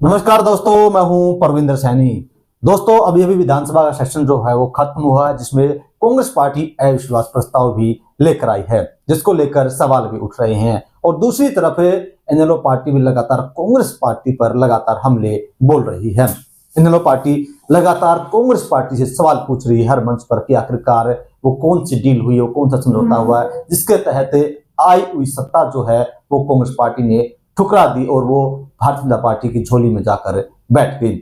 नमस्कार दोस्तों, मैं हूं परविंदर सैनी। दोस्तों, अभी अभी विधानसभा का सेशन जो है वो खत्म हुआ है, जिसमें कांग्रेस पार्टी अविश्वास प्रस्ताव भी लेकर आई है, जिसको लेकर सवाल भी उठ रहे हैं। और दूसरी तरफ इनेलो पार्टी भी लगातार कांग्रेस पार्टी पर लगातार हमले बोल रही है। इनेलो पार्टी लगातार कांग्रेस पार्टी से सवाल पूछ रही है हर मंच पर कि आखिरकार वो कौन सी डील हुई, वो कौन सा समझौता हुआ है जिसके तहत आई हुई सत्ता जो है वो कांग्रेस पार्टी ने ठुकरा दी और वो भारतीय जनता पार्टी की झोली में जाकर बैठ गई।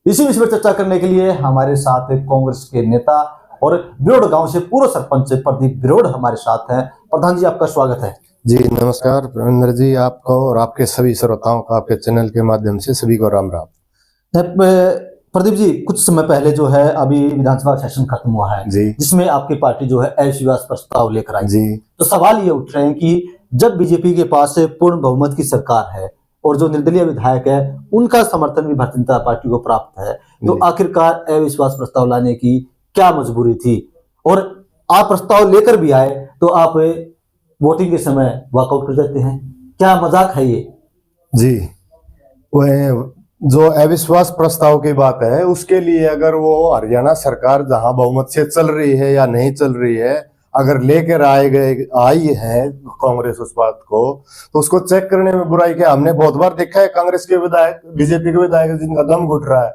इसी विषय पर चर्चा करने के लिए हमारे साथ कांग्रेस के नेता और बिरोड़ गांव से पूर्व सरपंच प्रदीप बिरोड़ हमारे साथ हैं। प्रधान जी, आपका स्वागत है। जी नमस्कार प्रविंदर जी, आपको और आपके सभी श्रोताओं का आपके चैनल के माध्यम से सभी को राम राम। प्रदीप जी, कुछ समय पहले जो है अभी विधानसभा सेशन खत्म हुआ है जी, जिसमें आपकी पार्टी जो है अविश्वास प्रस्ताव लेकर आई जी। तो सवाल ये उठ रहे हैं कि जब बीजेपी के पास पूर्ण बहुमत की सरकार है और जो निर्दलीय विधायक है उनका समर्थन भी भारतीय जनता पार्टी को प्राप्त है, तो आखिरकार अविश्वास प्रस्ताव लाने की क्या मजबूरी थी? और आप प्रस्ताव लेकर भी आए तो आप वोटिंग के समय वॉकआउट कर देते हैं, क्या मजाक है ये? जी, वह जो अविश्वास प्रस्ताव की बात है उसके लिए अगर वो हरियाणा सरकार जहां बहुमत से चल रही है या नहीं चल रही है, अगर लेकर आई है कांग्रेस उस बात को, तो उसको चेक करने में बुराई क्या? हमने बहुत बार देखा है कांग्रेस के विधायक, बीजेपी के विधायक जिनका दम घुट रहा है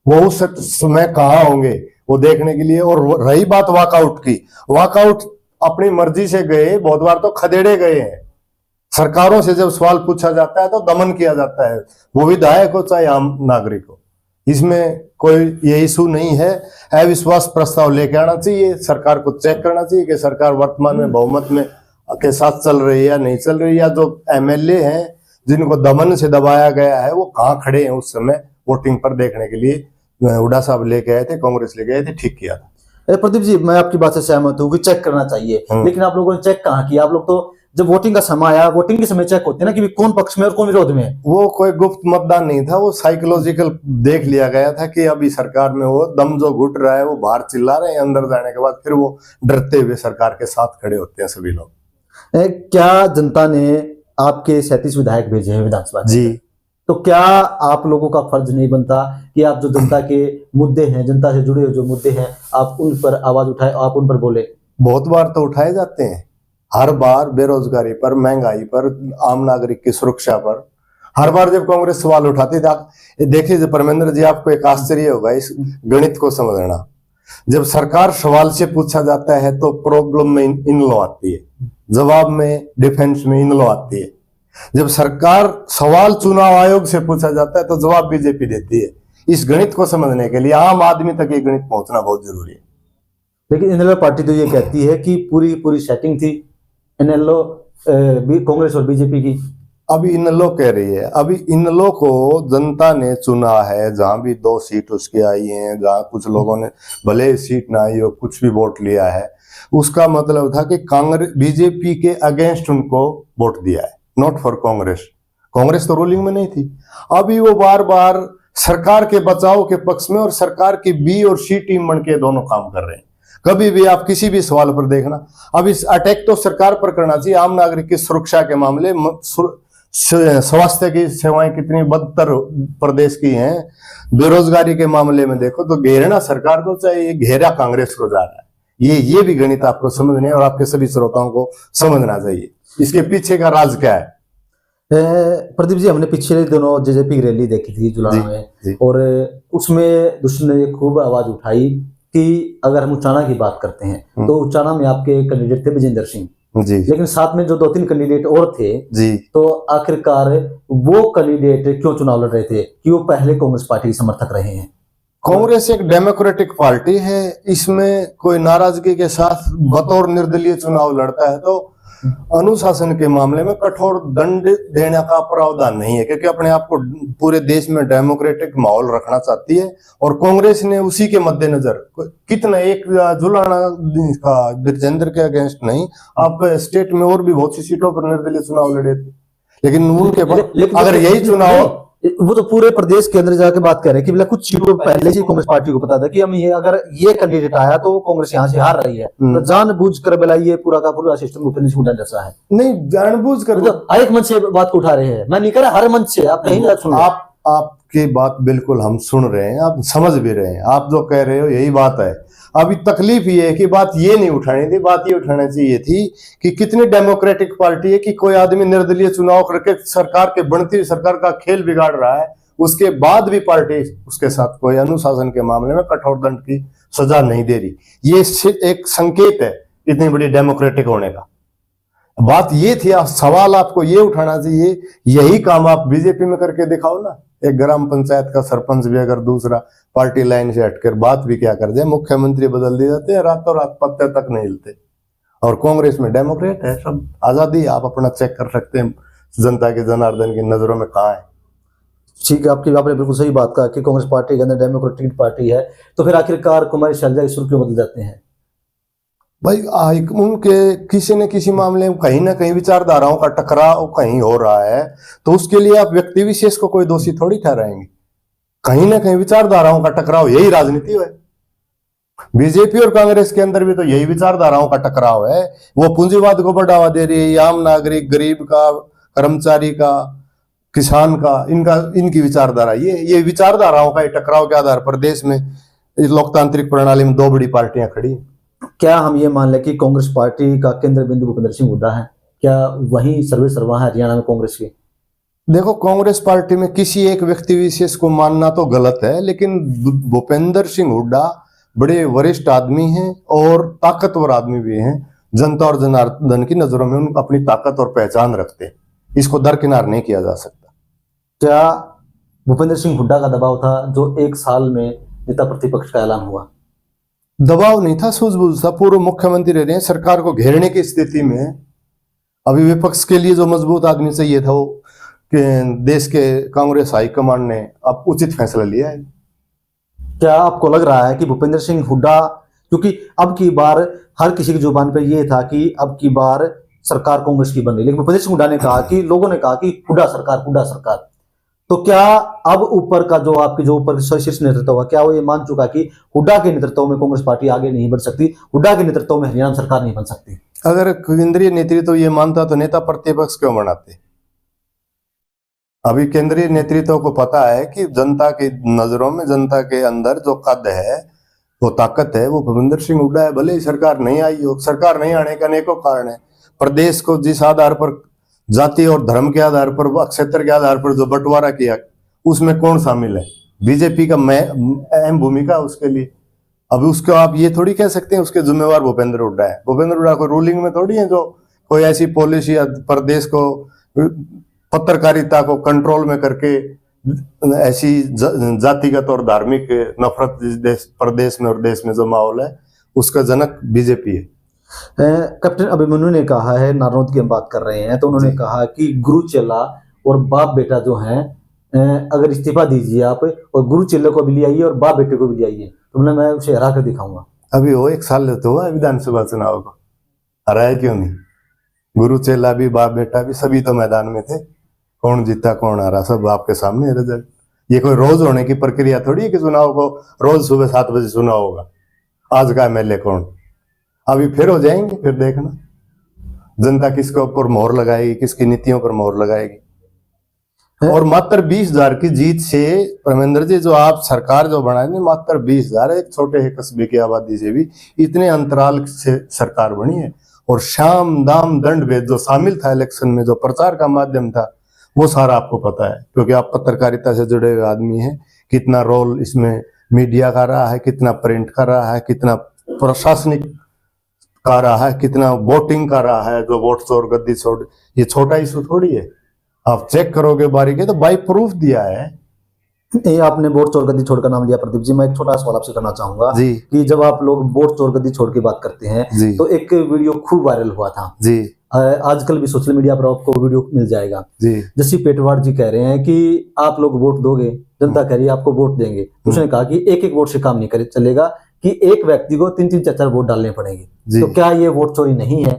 वो उस समय कहाँ होंगे वो देखने के लिए। और रही बात वॉकआउट की, वॉकआउट अपनी मर्जी से गए, बहुत बार तो खदेड़े गए हैं। सरकारों से जब सवाल पूछा जाता है तो दमन किया जाता है, वो विधायक हो चाहे आम नागरिक हो। इसमें कोई ये इशू नहीं है। अविश्वास प्रस्ताव लेके आना चाहिए, सरकार को चेक करना चाहिए कि सरकार वर्तमान में बहुमत में के साथ चल रही है या नहीं चल रही है, या जो एमएलए हैं जिनको दमन से दबाया गया है वो कहाँ खड़े हैं उस समय वोटिंग पर देखने के लिए। हुड्डा साहब लेके आए थे, कांग्रेस लेके आए थे, ठीक किया था। प्रदीप जी, मैं आपकी बात से सहमत हूँ कि चेक करना चाहिए, लेकिन आप लोगों ने चेक कहाँ किया? आप लोग तो जब वोटिंग का समय आया, वोटिंग के समय चेक होते हैं ना कि कौन पक्ष में और कौन विरोध में है। वो कोई गुप्त मतदान नहीं था, वो साइकोलॉजिकल देख लिया गया था कि अभी सरकार में वो दम जो घुट रहा है, वो बाहर चिल्ला रहे हैं, अंदर जाने के बाद फिर वो डरते हुए सरकार के साथ खड़े होते हैं सभी लोग। क्या जनता ने आपके 37 विधायक भेजे हैं विधानसभा जी, तो क्या आप लोगों का फर्ज नहीं बनता कि आप जो जनता के मुद्दे हैं, जनता से जुड़े हुए जो मुद्दे हैं, आप उन पर आवाज उठाए, आप उन पर बोले? बहुत बार तो उठाए जाते हैं, हर बार बेरोजगारी पर, महंगाई पर, आम नागरिक की सुरक्षा पर, हर बार जब कांग्रेस सवाल उठाती थी। देखिए परमेंद्र जी, आपको एक आश्चर्य होगा इस गणित को समझना। जब सरकार सवाल से पूछा जाता है तो प्रॉब्लम में इनलो आती है, जवाब में डिफेंस में इनलो आती है। जब सरकार सवाल चुनाव आयोग से पूछा जाता है तो जवाब बीजेपी देती है। इस गणित को समझने के लिए आम आदमी तक ये गणित पहुंचना बहुत जरूरी है। लेकिन इनेलो पार्टी तो ये कहती है कि पूरी सेटिंग थी इनेलो कांग्रेस और बीजेपी की। अभी इनेलो कह रही है, अभी इनेलो को जनता ने चुना है, जहां भी 2 सीट उसकी आई हैं, जहां कुछ लोगों ने भले सीट ना आई हो कुछ भी वोट लिया है, उसका मतलब था कि कांग्रेस बीजेपी के अगेंस्ट उनको वोट दिया है, नॉट फॉर कांग्रेस। कांग्रेस तो रूलिंग में नहीं थी। अभी वो बार बार सरकार के बचाव के पक्ष में और सरकार की बी और सी टीम बन के दोनों काम कर रहे हैं। कभी भी आप किसी भी सवाल पर देखना, अब इस अटैक तो सरकार पर करना चाहिए। आम नागरिक की सुरक्षा के मामले, स्वास्थ्य की सेवाएं कितनी बदतर प्रदेश की हैं, बेरोजगारी के मामले में देखो तो घेरना सरकार को चाहिए, घेरा कांग्रेस को जा रहा है। ये भी गणित आपको समझने और आपके सभी श्रोताओं को समझना चाहिए, इसके पीछे का राज क्या है। प्रदीप जी, हमने पिछले दिनों जेजेपी की रैली देखी थी जुलाना में, और उसमें दुष्ट ने खूब आवाज उठाई कि अगर हम उचाना की बात करते हैं तो उचाना में आपके कैंडिडेट थे विजेंद्र सिंह जी, लेकिन साथ में जो 2-3 कैंडिडेट और थे जी, तो आखिरकार वो कैंडिडेट क्यों चुनाव लड़ रहे थे? कि वो पहले कांग्रेस पार्टी के समर्थक रहे हैं। कांग्रेस एक डेमोक्रेटिक पार्टी है, इसमें कोई नाराजगी के साथ बतौर निर्दलीय चुनाव लड़ता है तो अनुशासन के मामले में कठोर दंड देने का प्रावधान नहीं है, क्योंकि अपने आप को पूरे देश में डेमोक्रेटिक माहौल रखना चाहती है। और कांग्रेस ने उसी के मद्देनजर कितना एक जुलाना का विजेंद्र के अगेंस्ट नहीं, आप स्टेट में और भी बहुत सी सीटों पर निर्दलीय चुनाव लड़े थे, लेकिन उनके अगर यही चुनाव, वो तो पूरे प्रदेश के अंदर जाके बात कर रहे हैं कि कुछ सीटों पहले से कांग्रेस पार्टी को पता था कि हम ये अगर ये कैंडिडेट आया तो कांग्रेस यहाँ से हार रही है, तो जानबूझकर बेला ये पूरा का पूरा सिस्टम ऊपर नीचे उठाने जैसा है। नहीं जानबूझकर, एक मंच से बात को उठा रहे हैं, मैं नहीं कह रहा हर मंच से, आप कहीं सुनो। आपकी बात बिल्कुल हम सुन रहे हैं, आप समझ भी रहे हैं, आप जो कह रहे हो यही बात है। अभी तकलीफ ये है कि बात ये नहीं उठानी थी, बात ये उठानी चाहिए थी कि कितनी डेमोक्रेटिक पार्टी है कि कोई आदमी निर्दलीय चुनाव करके सरकार के बनती हुई सरकार का खेल बिगाड़ रहा है, उसके बाद भी पार्टी उसके साथ कोई अनुशासन के मामले में कठोर दंड की सजा नहीं दे रही। ये एक संकेत है इतनी बड़ी डेमोक्रेटिक होने का। बात ये थी, सवाल आपको ये उठाना चाहिए, यही काम आप बीजेपी में करके दिखाओ ना। एक ग्राम पंचायत का सरपंच भी अगर दूसरा पार्टी लाइन से हटकर बात भी क्या कर दे, मुख्यमंत्री बदल दिए जाते हैं, रातों रात पत्ते तक नहीं हिलते। और कांग्रेस में डेमोक्रेट है, सब आजादी, आप अपना चेक कर सकते हैं जनता के जनार्दन की नजरों में कहाँ है। ठीक है, आपने बिल्कुल सही बात कहा कि कांग्रेस पार्टी के अंदर डेमोक्रेटिक पार्टी है, तो फिर आखिरकार कुमारी शैलजा के सुर क्यों बदल जाते हैं? भाई उनके किसी न किसी मामले में कहीं ना कहीं विचारधाराओं का टकराव कहीं हो रहा है, तो उसके लिए आप व्यक्ति विशेष को कोई दोषी थोड़ी ठहराएंगे। कहीं ना कहीं विचारधाराओं का टकराव, यही राजनीति है। बीजेपी और कांग्रेस के अंदर भी तो यही विचारधाराओं का टकराव है। वो पूंजीवाद को बढ़ावा दे रही है, आम नागरिक, गरीब का, कर्मचारी का, किसान का, इनकी विचारधारा, ये विचारधाराओं का टकराव के आधार पर देश में इस लोकतांत्रिक प्रणाली में दो बड़ी पार्टियां खड़ी हैं। क्या हम ये मान लें कि कांग्रेस पार्टी का केंद्र बिंदु भूपेंद्र सिंह हुड्डा है? क्या वही सर्वे सर्वा है हरियाणा में कांग्रेस की? देखो, कांग्रेस पार्टी में किसी एक व्यक्ति विशेष को मानना तो गलत है, लेकिन भूपेंद्र सिंह हुड्डा बड़े वरिष्ठ आदमी हैं और ताकतवर आदमी भी हैं। जनता और जनार्दन की नजरों में उन अपनी ताकत और पहचान रखते हैं, इसको दरकिनार नहीं किया जा सकता। क्या भूपेंद्र सिंह हुड्डा का दबाव था जो 1 साल में नेता प्रतिपक्ष का ऐलान हुआ? दबाव नहीं था, सूझबूझ था। पूर्व मुख्यमंत्री रह रहे हैं, सरकार को घेरने की स्थिति में अभी विपक्ष के लिए जो मजबूत आदमी चाहिए था, वो देश के कांग्रेस हाईकमांड ने अब उचित फैसला लिया है। क्या आपको लग रहा है कि भूपेंद्र सिंह हुड्डा, क्योंकि अब की बार हर किसी की जुबान पर यह था कि अब की बार सरकार कांग्रेस की बन रही, लेकिन भूपेंद्र सिंह हुड्डा ने कहा कि लोगों ने कहा कि हुड्डा सरकार, तो क्या अब ऊपर का जो आपकी जो ऊपर शीर्ष नेतृत्व हुआ, क्या वो ये मान चुका कि हुड्डा के नेतृत्व में कांग्रेस पार्टी आगे नहीं बढ़ सकती, हुड्डा के नेतृत्व में हरियाणा सरकार नहीं बन सकती? अगर केंद्रीय नेतृत्व ये मानता तो नेता प्रतिपक्ष क्यों बनाते? अभी केंद्रीय नेतृत्व को पता है कि जनता की नजरों में, जनता के अंदर जो कद है, वो ताकत है, वो भूपेंद्र सिंह हुड्डा है। भले ही सरकार नहीं आई हो, सरकार नहीं आने के अनेकों कारण है। प्रदेश को जिस आधार पर, जाति और धर्म के आधार पर, क्षेत्र के आधार पर जो बंटवारा किया, उसमें कौन शामिल है? बीजेपी का अहम भूमिका उसके लिए। अभी उसको आप ये थोड़ी कह सकते हैं उसके जिम्मेवार भूपेंद्र हुड्डा है। भूपेंद्र हुड्डा को रूलिंग में थोड़ी है जो कोई ऐसी पॉलिसी या प्रदेश को, पत्रकारिता को कंट्रोल में करके ऐसी जातिगत और धार्मिक नफरत प्रदेश में और देश में जो माहौल है, उसका जनक बीजेपी है। कैप्टन अभिमन्यु ने कहा है, नारनौत की हम बात कर रहे हैं, तो उन्होंने कहा कि गुरु चेला और बाप बेटा जो हैं, अगर इस्तीफा दीजिए आप और गुरु चेले को भी ले आइए और बाप बेटे को भी ले आइए, तो मैं उसे हरा कर दिखाऊंगा। अभी वो 1 साल तो हुआ विधानसभा चुनाव को, हराया क्यों नहीं? गुरु चेला भी, बाप बेटा भी, सभी तो मैदान में थे। कौन जीता कौन हारा सब आपके सामने रिजल्ट। ये कोई रोज होने की प्रक्रिया थोड़ी है कि चुनाव को रोज सुबह 7 बजे चुनाव होगा। आज का एमएलए कौन? अभी फिर हो जाएंगे, फिर देखना जनता किसके ऊपर मोहर लगाएगी, किसकी नीतियों पर मोहर लगाएगी। और मात्र 20,000 की जीत से परमेंद्र जी, जो आप सरकार जो बनाए, मात्र 20,000, एक छोटे ही कस्बे की आबादी से भी इतने अंतराल से सरकार बनी है। और शाम दाम दंड भेद जो शामिल था इलेक्शन में, जो प्रचार का माध्यम था, वो सारा आपको पता है, क्योंकि आप पत्रकारिता से जुड़े हुए आदमी हैं। कितना रोल इसमें मीडिया का रहा है, कितना प्रिंट का रहा है, कितना प्रशासनिक का रहा है, कितना वोटिंग का रहा है। जो वोट चोर गद्दी छोड़, ये छोटा इशू थोड़ी है। आप चेक करोगे बारीकी तो बाई प्रूफ दिया है। ये आपने वोट चोर गद्दी छोड़ का नाम लिया प्रदीप जी, मैं एक छोटा सवाल आपसे करना चाहूंगा जी, कि जब आप लोग वोट चोर गद्दी छोड़ की बात करते हैं जी, तो एक वीडियो खूब वायरल हुआ था जी, आजकल भी सोशल मीडिया पर आपको वीडियो मिल जाएगा जी। जस्सी पेटवार जी कह रहे हैं कि आप लोग वोट दोगे, जनता कह रही है आपको वोट देंगे, तो उसने कहा कि एक वोट से काम नहीं करे चलेगा, कि एक व्यक्ति को 3-3, 4-4 वोट डालने पड़ेंगे। तो क्या ये वोट चोरी नहीं है?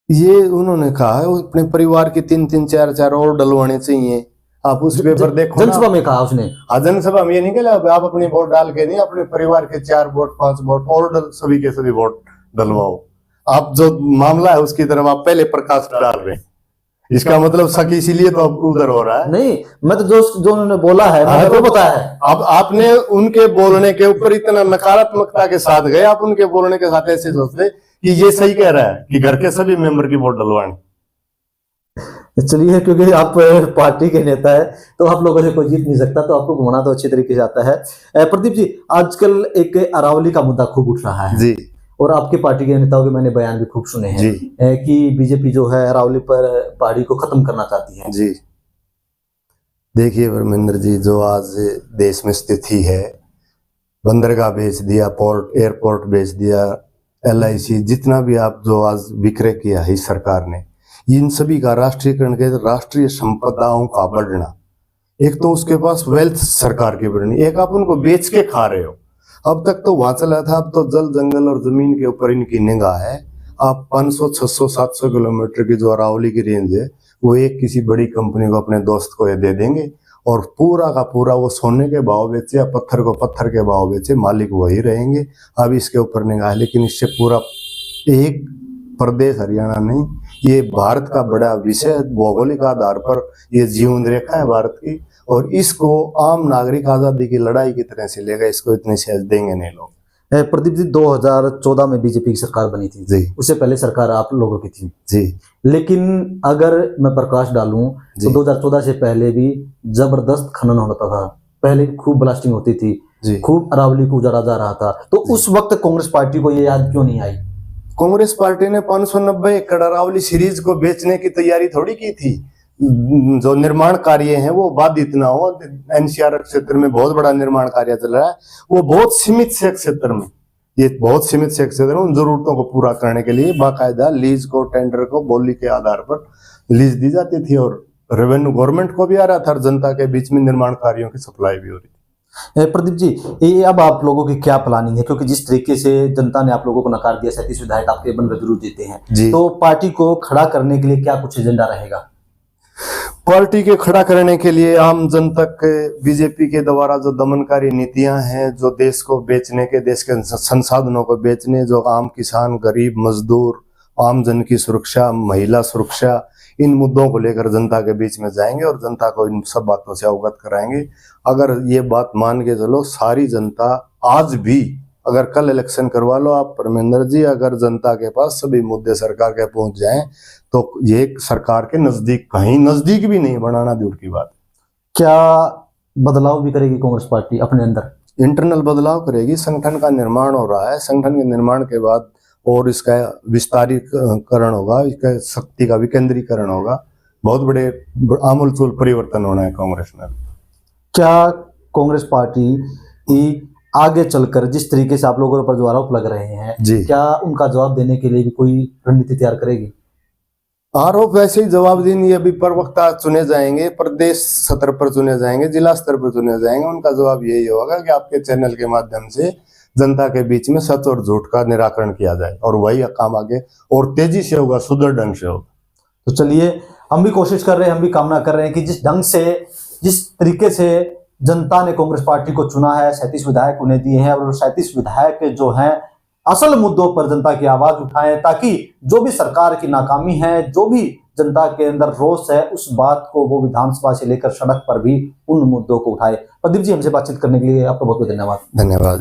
ये उन्होंने कहा है अपने परिवार की 3-3, 4-4 और डलवाने चाहिए। आप उस पेपर देखो, जनसभा में कहा उसने। जनसभा में ये नहीं कहला आप अपनी वोट डाल के नहीं, अपने परिवार के 4 वोट 5 वोट और सभी के सभी वोट डलवाओ। आप जो मामला है उसकी तरफ आप पहले प्रकाश डाल रहे हैं। इसका मतलब शक इसीलिए तो अब उधर हो रहा है। नहीं, मैं तो जो उन्होंने बोला है मैंने तो बताया है। अब आपने उनके बोलने के ऊपर इतना नकारात्मकता के साथ गए, आप उनके बोलने के साथ ऐसे सोचते कि ये सही कह रहा है कि घर के सभी मेंबर की वोट डलवानी। चलिए, क्योंकि आप पार्टी के नेता है तो आप लोगों से कोई जीत नहीं सकता, तो आपको घुमाना तो अच्छी तरीके से आता है। प्रदीप जी, आजकल एक अरावली का मुद्दा खूब उठ रहा है जी, और आपके पार्टी के नेताओं के मैंने बयान भी खूब सुने हैं कि बीजेपी जो है अरावली पर पहाड़ी को खत्म करना चाहती है। जी, देखिए धर्मेंद्र जी, जो आज देश में स्थिति है, बंदरगाह बेच दिया, पोर्ट एयरपोर्ट बेच दिया, LIC, जितना भी आप जो आज विक्रय किया है इस सरकार ने, इन सभी का राष्ट्रीयकरण के राष्ट्रीय संपदाओं का बढ़ना, एक तो उसके पास वेल्थ सरकार की बढ़नी, एक आप उनको बेच के खा रहे हो। अब तक तो वहां चला था, अब तो जल जंगल और जमीन के ऊपर इनकी निगाह है। आप 500, 600, 700 किलोमीटर की जो अरावली की रेंज है वो एक किसी बड़ी कंपनी को, अपने दोस्त को ये दे देंगे और पूरा का पूरा वो सोने के भाव बेचे या पत्थर को पत्थर के भाव बेचे, मालिक वही रहेंगे। अब इसके ऊपर निगाह है, लेकिन इससे पूरा एक प्रदेश हरियाणा नहीं, ये भारत का बड़ा विषय, भौगोलिक आधार पर ये जीवन रेखा है भारत की, और इसको आम नागरिक आजादी की लड़ाई की तरह से लेगा, इसको इतने सहज देंगे नहीं लोग। प्रदीप जी, 2014 में बीजेपी की सरकार बनी थी जी, उससे पहले सरकार आप लोगों की थी जी, लेकिन अगर मैं प्रकाश डालूं तो 2014 से पहले भी जबरदस्त खनन होता था, पहले खूब ब्लास्टिंग होती थी, खूब अरावली को उजाड़ा जा रहा था, तो उस वक्त कांग्रेस पार्टी को ये याद क्यों नहीं आई? कांग्रेस पार्टी ने 590 एकड़ अरावली सीरीज को बेचने की तैयारी थोड़ी की थी। जो निर्माण कार्य है वो बाधित ना हो, NCR क्षेत्र में बहुत बड़ा निर्माण कार्य चल रहा है, वो बहुत सीमित से क्षेत्र में, ये बहुत सीमित से क्षेत्र में उन जरूरतों को पूरा करने के लिए बाकायदा लीज को, टेंडर को बोली के आधार पर लीज दी जाती थी और रेवेन्यू गवर्नमेंट को भी आ रहा था और जनता के बीच में निर्माण कार्यों की सप्लाई भी हो रही थी। प्रदीप जी, ये अब आप लोगों की क्या प्लानिंग है, क्योंकि जिस तरीके से जनता ने आप लोगों को नकार दिया, 37 विधायक आपके बनकर जरूर देते हैं, तो पार्टी को खड़ा करने के लिए क्या कुछ एजेंडा रहेगा? पार्टी के खड़ा करने के लिए आम जनता के बीजेपी के द्वारा जो दमनकारी नीतियां हैं, जो देश को बेचने के, देश के संसाधनों को बेचने, जो आम किसान, गरीब, मजदूर, आम जन की सुरक्षा, महिला सुरक्षा, इन मुद्दों को लेकर जनता के बीच में जाएंगे और जनता को इन सब बातों से अवगत कराएंगे। अगर ये बात मान के चलो, सारी जनता आज भी, अगर कल इलेक्शन करवा लो आप परमेंद्र जी, अगर जनता के पास सभी मुद्दे सरकार के पहुंच जाएं तो ये सरकार के नजदीक, कहीं नजदीक भी नहीं, बनाना दूर की बात। क्या बदलाव भी करेगी कांग्रेस पार्टी अपने अंदर? इंटरनल बदलाव करेगी, संगठन का निर्माण हो रहा है, संगठन के निर्माण के बाद और इसका विस्तारीकरण होगा, इसका शक्ति का विकेंद्रीकरण होगा, बहुत बड़े आमूलचूल परिवर्तन होना है कांग्रेस में। क्या कांग्रेस पार्टी आगे चलकर जिस तरीके से आप लोगों पर जो आरोप लग रहे हैं, क्या उनका जवाब देने के लिए भी कोई रणनीति तैयार करेगी? आरोप वैसे ही जवाब देनी, अभी प्रवक्ता चुने जाएंगे, प्रदेश स्तर पर चुने जाएंगे, जिला स्तर पर चुने जाएंगे, उनका जवाब यही होगा कि आपके चैनल के माध्यम से जनता के बीच में सच और झूठ का निराकरण किया जाए और वही काम आगे और तेजी से होगा, सुदृढ़ ढंग से होगा। तो चलिए, हम भी कोशिश कर रहे हैं, हम भी कामना कर रहे हैं कि जिस ढंग से, जिस तरीके से जनता ने कांग्रेस पार्टी को चुना है, 37 विधायक उन्हें दिए हैं और 37 विधायक जो हैं असल मुद्दों पर जनता की आवाज उठाएं, ताकि जो भी सरकार की नाकामी है, जो भी जनता के अंदर रोष है, उस बात को वो विधानसभा से लेकर सड़क पर भी उन मुद्दों को उठाए। प्रदीप जी, हमसे बातचीत करने के लिए आपका बहुत बहुत धन्यवाद। धन्यवाद।